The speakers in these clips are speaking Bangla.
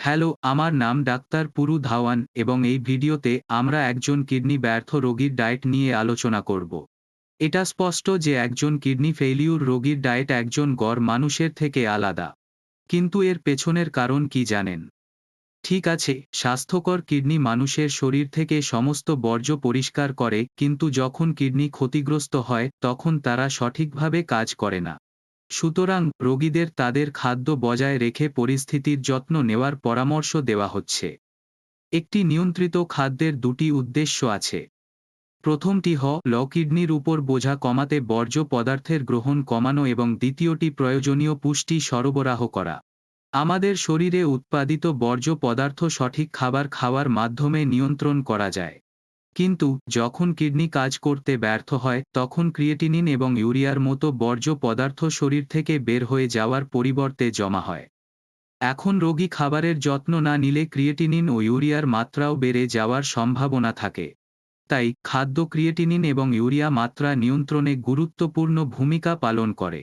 হ্যালো, আমার নাম ডাক্তার পুরু ধাওয়ান এবং এই ভিডিওতে আমরা একজন কিডনি ব্যর্থ রোগীর ডায়েট নিয়ে আলোচনা করব। এটা স্পষ্ট যে একজন কিডনি ফেইলিউর রোগীর ডায়েট একজন গড় মানুষের থেকে আলাদা। কিন্তু এর পেছনের কারণ কি জানেন? ঠিক আছে, স্বাস্থ্যকর কিডনি মানুষের শরীর থেকে সমস্ত বর্জ্য পরিষ্কার করে, কিন্তু যখন কিডনি ক্ষতিগ্রস্ত হয় তখন তারা সঠিকভাবে কাজ করে না। সুতরাং রোগীদের তাদের খাদ্য বজায় রেখে পরিস্থিতির যত্ন নেওয়ার পরামর্শ দেওয়া হচ্ছে। একটি নিয়ন্ত্রিত খাদ্যের দুটি উদ্দেশ্য আছে। প্রথমটি হল কিডনির উপর বোঝা কমাতে বর্জ্য পদার্থের গ্রহণ কমানো এবং দ্বিতীয়টি প্রয়োজনীয় পুষ্টি সরবরাহ করা। আমাদের শরীরে উৎপাদিত বর্জ্য পদার্থ সঠিক খাবার খাওয়ার মাধ্যমে নিয়ন্ত্রণ করা যায়। কিন্তু যখন কিডনি কাজ করতে ব্যর্থ হয় তখন ক্রিয়েটিনিন এবং ইউরিয়ার মতো বর্জ্য পদার্থ শরীর থেকে বের হয়ে যাওয়ার পরিবর্তে জমা হয়। এখন রোগী খাবারের যত্ন না নিলে ক্রিয়েটিনিন ও ইউরিয়ার মাত্রাও বেড়ে যাওয়ার সম্ভাবনা থাকে। তাই খাদ্য ক্রিয়েটিনিন এবং ইউরিয়া মাত্রা নিয়ন্ত্রণে গুরুত্বপূর্ণ ভূমিকা পালন করে।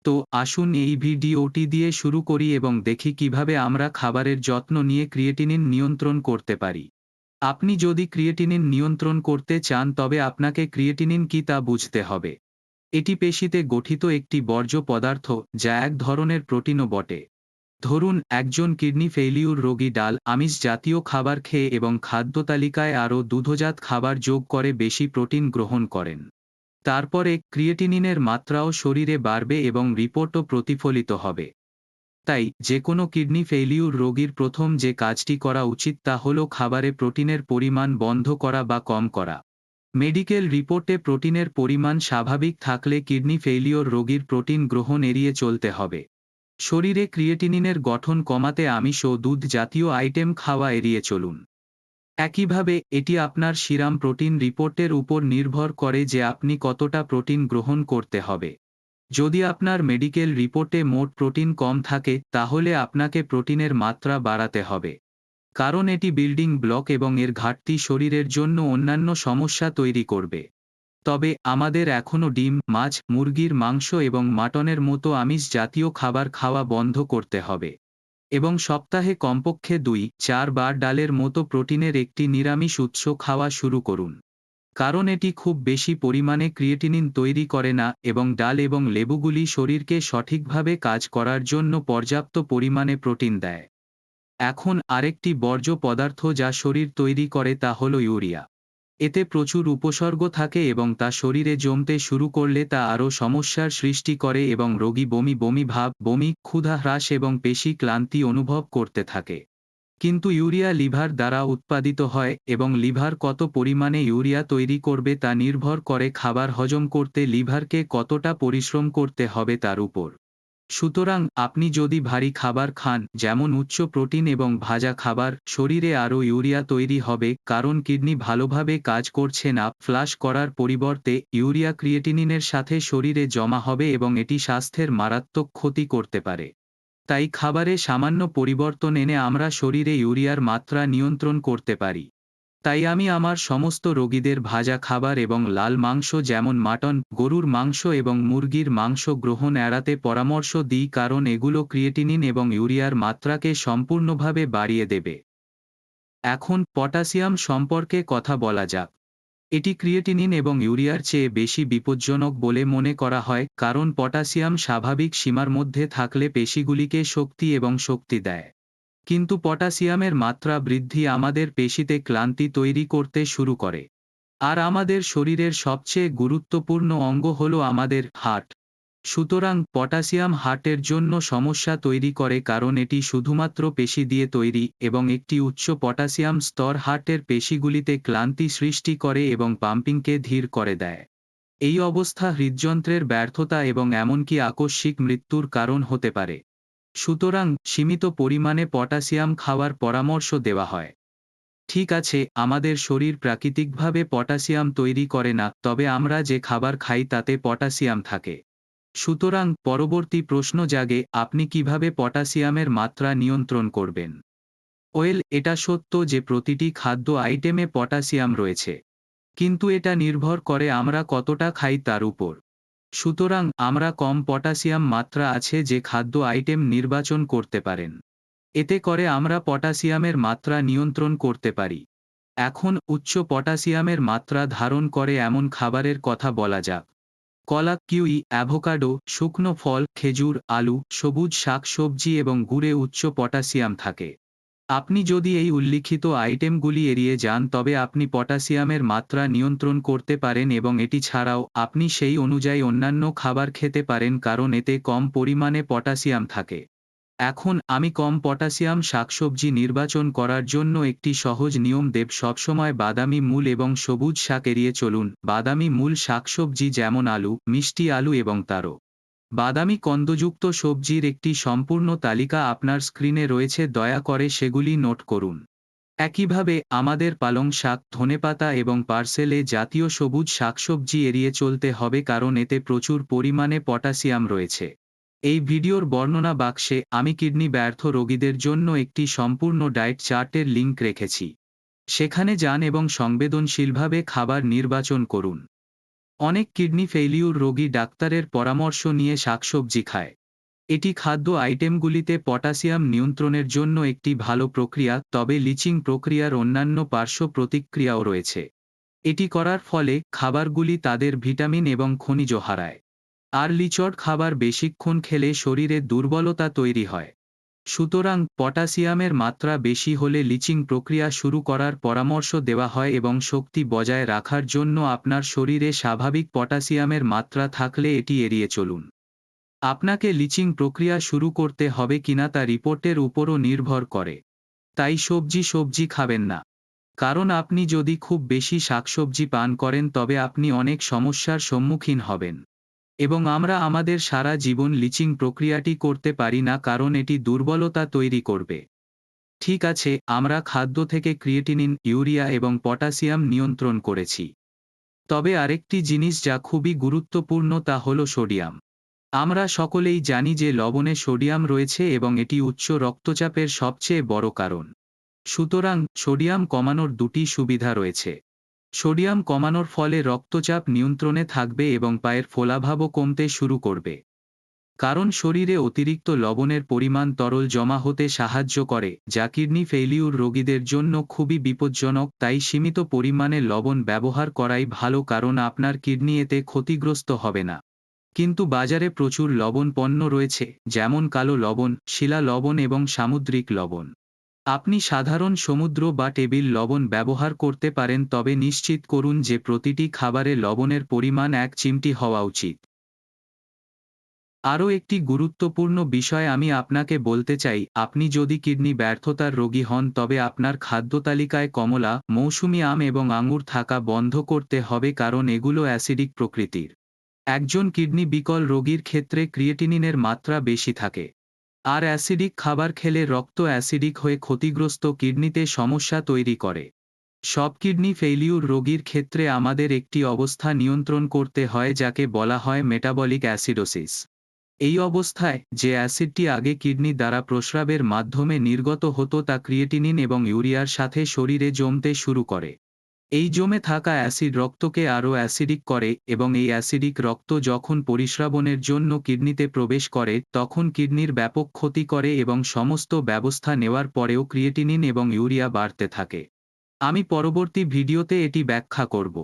তো আসুন এই ভিডিওটি দিয়ে শুরু করি এবং দেখি কিভাবে আমরা খাবারের যত্ন নিয়ে ক্রিয়েটিনিন নিয়ন্ত্রণ করতে পারি। আপনি যদি ক্রিয়েটিনিন নিয়ন্ত্রণ করতে চান তবে আপনাকে ক্রিয়েটিনিন কি তা বুঝতে হবে। এটি পেশিতে গঠিত একটি বর্জ্য পদার্থ, যা এক ধরনের প্রোটিনও বটে। ধরুন একজন কিডনি ফেইলিউর রোগী ডাল, আমিষ জাতীয় খাবার খেয়ে এবং খাদ্য তালিকায় আরও দুধজাত খাবার যোগ করে বেশি প্রোটিন গ্রহণ করেন। তারপরে ক্রিয়েটিনিনের মাত্রাও শরীরে বাড়বে এবং রিপোর্টও প্রতিফলিত হবে। তাই যে কোনো কিডনি ফেইলিউর রোগীর প্রথম যে কাজটি করা উচিত তা হল খাবারে প্রোটিনের পরিমাণ বন্ধ করা বা কম করা। মেডিকেল রিপোর্টে প্রোটিনের পরিমাণ স্বাভাবিক থাকলে কিডনি ফেইলিওর রোগীর প্রোটিন গ্রহণ এড়িয়ে চলতে হবে। শরীরে ক্রিয়েটিনিনের গঠন কমাতে আমিষ ও দুধ জাতীয় আইটেম খাওয়া এড়িয়ে চলুন। একইভাবে এটি আপনার সিরাম প্রোটিন রিপোর্টের উপর নির্ভর করে যে আপনি কতটা প্রোটিন গ্রহণ করতে হবে। যদি আপনার মেডিকেল রিপোর্টে মোট প্রোটিন কম থাকে তাহলে আপনাকে প্রোটিনের মাত্রা বাড়াতে হবে। কারণ এটি বিল্ডিং ব্লক এবং এর ঘাটতি শরীরের জন্য অন্যান্য সমস্যা তৈরি করবে। তবে আমাদের এখনও ডিম, মাছ, মুরগির মাংস এবং মাটনের মতো আমিষ জাতীয় খাবার খাওয়া বন্ধ করতে হবে। এবং সপ্তাহে কমপক্ষে ২-৪ বার ডালের মতো প্রোটিনের একটি নিরামিষ উৎস খাওয়া শুরু করুন। কারণ এটি খুব বেশি পরিমাণে ক্রিয়েটিনিন তৈরি করে না এবং ডাল এবং লেবুগুলি শরীরকে সঠিকভাবে কাজ করার জন্য পর্যাপ্ত পরিমাণে প্রোটিন দেয়। এখন আরেকটি বর্জ্য পদার্থ যা শরীর তৈরি করে তা হল ইউরিয়া। এতে প্রচুর উপসর্গ থাকে এবং তা শরীরে জমতে শুরু করলে তা আরও সমস্যার সৃষ্টি করে এবং রোগী বমি বমি ভাব, বমি, ক্ষুধা হ্রাস এবং পেশি ক্লান্তি অনুভব করতে থাকে। কিন্তু ইউরিয়া লিভার দ্বারা উৎপাদিত হয় এবং লিভার কত পরিমাণে ইউরিয়া তৈরি করবে তা নির্ভর করে খাবার হজম করতে লিভারকে কতটা পরিশ্রম করতে হবে তার উপর। সুতরাং আপনি যদি ভারী খাবার খান, যেমন উচ্চ প্রোটিন এবং ভাজা খাবার, শরীরে আরও ইউরিয়া তৈরি হবে কারণ কিডনি ভালোভাবে কাজ করছে না। ফ্লাশ করার পরিবর্তে ইউরিয়া ক্রিয়েটিনিনের সাথে শরীরে জমা হবে এবং এটি স্বাস্থ্যের মারাত্মক ক্ষতি করতে পারে। তাই খাবারে সামান্য পরিবর্তন এনে আমরা শরীরে ইউরিয়ার মাত্রা নিয়ন্ত্রণ করতে পারি। তাই আমি আমার সমস্ত রোগীদের ভাজা খাবার এবং লাল মাংস যেমন মাটন, গরুর মাংস এবং মুরগির মাংস গ্রহণ এড়াতে পরামর্শ দিই কারণ এগুলো ক্রিয়েটিনিন এবং ইউরিয়ার মাত্রাকে সম্পূর্ণভাবে বাড়িয়ে দেবে। এখন পটাশিয়াম সম্পর্কে কথা বলা যাক। এটি ক্রিয়েটিনিন এবং ইউরিয়ার চেয়ে বেশি বিপজ্জনক বলে মনে করা হয় কারণ পটাশিয়াম স্বাভাবিক সীমার মধ্যে থাকলে পেশিগুলিকে শক্তি এবং শক্তি দেয়। কিন্তু পটাশিয়ামের মাত্রা বৃদ্ধি আমাদের পেশিতে ক্লান্তি তৈরি করতে শুরু করে। আর আমাদের শরীরের সবচেয়ে গুরুত্বপূর্ণ অঙ্গ হল আমাদের হার্ট। সুতরাং পটাশিয়াম হার্টের জন্য সমস্যা তৈরি করে কারণ এটি শুধুমাত্র পেশি দিয়ে তৈরি এবং একটি উচ্চ পটাশিয়াম স্তর হার্টের পেশিগুলিতে ক্লান্তি সৃষ্টি করে এবং পাম্পিংকে ধীর করে দেয়। এই অবস্থা হৃদযন্ত্রের ব্যর্থতা এবং এমনকি আকস্মিক মৃত্যুর কারণ হতে পারে। সুতরাং সীমিত পরিমাণে পটাশিয়াম খাওয়ার পরামর্শ দেওয়া হয়। ঠিক আছে, আমাদের শরীর প্রাকৃতিকভাবে পটাশিয়াম তৈরি করে না, তবে আমরা যে খাবার খাই তাতে পটাশিয়াম থাকে। সুতরাং পরবর্তী প্রশ্ন জাগে, আপনি কিভাবে পটাশিয়ামের মাত্রা নিয়ন্ত্রণ করবেন? এটা সত্য যে প্রতিটি খাদ্য আইটেমে পটাশিয়াম রয়েছে। কিন্তু এটা নির্ভর করে আমরা কতটা খাই তার উপর। সুতরাং আমরা কম পটাশিয়াম মাত্রা আছে যে খাদ্য আইটেম নির্বাচন করতে পারেন। এতে করে আমরা পটাশিয়ামের মাত্রা নিয়ন্ত্রণ করতে পারি। এখন উচ্চ পটাশিয়ামের মাত্রা ধারণ করে এমন খাবারের কথা বলা যাক। কলা, কিউই, অ্যাভোকাডো, শুকনো ফল, খেজুর, আলু, সবুজ শাক সবজি এবং গুড়ে উচ্চ পটাশিয়াম থাকে। আপনি যদি এই উল্লিখিত আইটেমগুলি এড়িয়ে যান তবে আপনি পটাশিয়ামের মাত্রা নিয়ন্ত্রণ করতে পারেন এবং এটি ছাড়াও আপনি সেই অনুযায়ী অন্যান্য খাবার খেতে পারেন কারণ এতে কম পরিমাণে পটাশিয়াম থাকে। এখন আমি কম পটাশিয়াম শাকসবজি নির্বাচন করার জন্য একটি সহজ নিয়ম দেব। সবসময় বাদামি মূল এবং সবুজ শাক এড়িয়ে চলুন। বাদামি মূল শাকসবজি যেমন আলু, মিষ্টি আলু এবং তারো বাদামি কন্দযুক্ত সবজির একটি সম্পূর্ণ তালিকা আপনার স্ক্রিনে রয়েছে, দয়া করে সেগুলি নোট করুন। একইভাবে আমাদের পালং শাক, ধনেপাতা এবং পার্সেলে জাতীয় সবুজ শাকসবজি এড়িয়ে চলতে হবে কারণ এতে প্রচুর পরিমাণে পটাশিয়াম রয়েছে। এই ভিডিওর বর্ণনা বাক্সে আমি কিডনি ব্যর্থ রোগীদের জন্য একটি সম্পূর্ণ ডায়েট চার্টের লিঙ্ক রেখেছি। সেখানে যান এবং সংবেদনশীলভাবে খাবার নির্বাচন করুন। অনেক কিডনি ফেইলিউর রোগী ডাক্তারের পরামর্শ নিয়ে শাকসবজি খায়। এটি খাদ্য আইটেমগুলিতে পটাশিয়াম নিয়ন্ত্রণের জন্য একটি ভালো প্রক্রিয়া, তবে লিচিং প্রক্রিয়ার অন্যান্য পার্শ্ব প্রতিক্রিয়াও রয়েছে। এটি করার ফলে খাবারগুলি তাদের ভিটামিন এবং খনিজ হারায়। আর লিচড খাবার বেশিক্ষণ খেলে শরীরে দুর্বলতা তৈরি হয়। সুতরাং পটাশিয়ামের মাত্রা বেশি হলে লিচিং প্রক্রিয়া শুরু করার পরামর্শ দেওয়া হয় এবং শক্তি বজায় রাখার জন্য আপনার শরীরে স্বাভাবিক পটাশিয়ামের মাত্রা থাকলে এটি এড়িয়ে চলুন। আপনাকে লিচিং প্রক্রিয়া শুরু করতে হবে কিনা তা রিপোর্টের উপরও নির্ভর করে। তাই সবজি খাবেন না। কারণ আপনি যদি খুব বেশি শাকসবজি পান করেন তবে আপনি অনেক সমস্যার সম্মুখীন হবেন। এবং আমরা আমাদের সারা জীবন লিচিং প্রক্রিয়াটি করতে পারি না কারণ এটি দুর্বলতা তৈরি করবে। ঠিক আছে, আমরা খাদ্য থেকে ক্রিয়েটিনিন, ইউরিয়া এবং পটাশিয়াম নিয়ন্ত্রণ করেছি। তবে আরেকটি জিনিস যা খুবই গুরুত্বপূর্ণ তা হল সোডিয়াম। আমরা সকলেই জানি যে লবণে সোডিয়াম রয়েছে এবং এটি উচ্চ রক্তচাপের সবচেয়ে বড় কারণ। সুতরাং সোডিয়াম কমানোর দুটি সুবিধা রয়েছে। সোডিয়াম কমানোর ফলে রক্তচাপ নিয়ন্ত্রণে থাকবে এবং পায়ের ফোলাভাবও কমতে শুরু করবে। কারণ শরীরে অতিরিক্ত লবণের পরিমাণ তরল জমা হতে সাহায্য করে, যা কিডনি ফেইলিউর রোগীদের জন্য খুবই বিপজ্জনক। তাই সীমিত পরিমাণে লবণ ব্যবহার করাই ভালো কারণ আপনার কিডনি এতে ক্ষতিগ্রস্ত হবে না। কিন্তু বাজারে প্রচুর লবণ পণ্য রয়েছে, যেমন কালো লবণ, শিলা লবণ এবং সামুদ্রিক লবণ। আপনি সাধারণ সমুদ্র বা টেবিল লবণ ব্যবহার করতে পারেন, তবে নিশ্চিত করুন যে প্রতিটি খাবারে লবণের পরিমাণ 1 চিমটি হওয়া উচিত। আরও একটি গুরুত্বপূর্ণ বিষয় আমি আপনাকে বলতে চাই, আপনি যদি কিডনি ব্যর্থতার রোগী হন তবে আপনার খাদ্য তালিকায় কমলা, মৌসুমী আম এবং আঙুর থাকা বন্ধ করতে হবে কারণ এগুলো অ্যাসিডিক প্রকৃতির। একজন কিডনি বিকল রোগীর ক্ষেত্রে ক্রিয়েটিনিনের মাত্রা বেশি থাকে। আর অ্যাসিডিক খাবার খেলে রক্ত অ্যাসিডিক হয়ে ক্ষতিগ্রস্ত কিডনিতে সমস্যা তৈরি করে। সব কিডনি ফেইলিউর রোগীর ক্ষেত্রে আমাদের একটি অবস্থা নিয়ন্ত্রণ করতে হয় যাকে বলা হয় মেটাবলিক অ্যাসিডোসিস। এই অবস্থায় যে অ্যাসিডটি আগে কিডনি দ্বারা প্রস্রাবের মাধ্যমে নির্গত হতো তা ক্রিয়েটিনিন এবং ইউরিয়ার সাথে শরীরে জমতে শুরু করে। এই জমে থাকা অ্যাসিড রক্তকে আরও অ্যাসিডিক করে এবং এই অ্যাসিডিক রক্ত যখন পরিস্রাবনের জন্য কিডনিতে প্রবেশ করে তখন কিডনির ব্যাপক ক্ষতি করে এবং সমস্ত ব্যবস্থা নেওয়ার পরেও ক্রিয়েটিনিন এবং ইউরিয়া বাড়তে থাকে। আমি পরবর্তী ভিডিওতে এটি ব্যাখ্যা করব।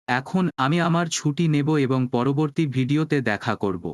এখন আমি আমার ছুটি নেব এবং পরবর্তী ভিডিওতে দেখা করব।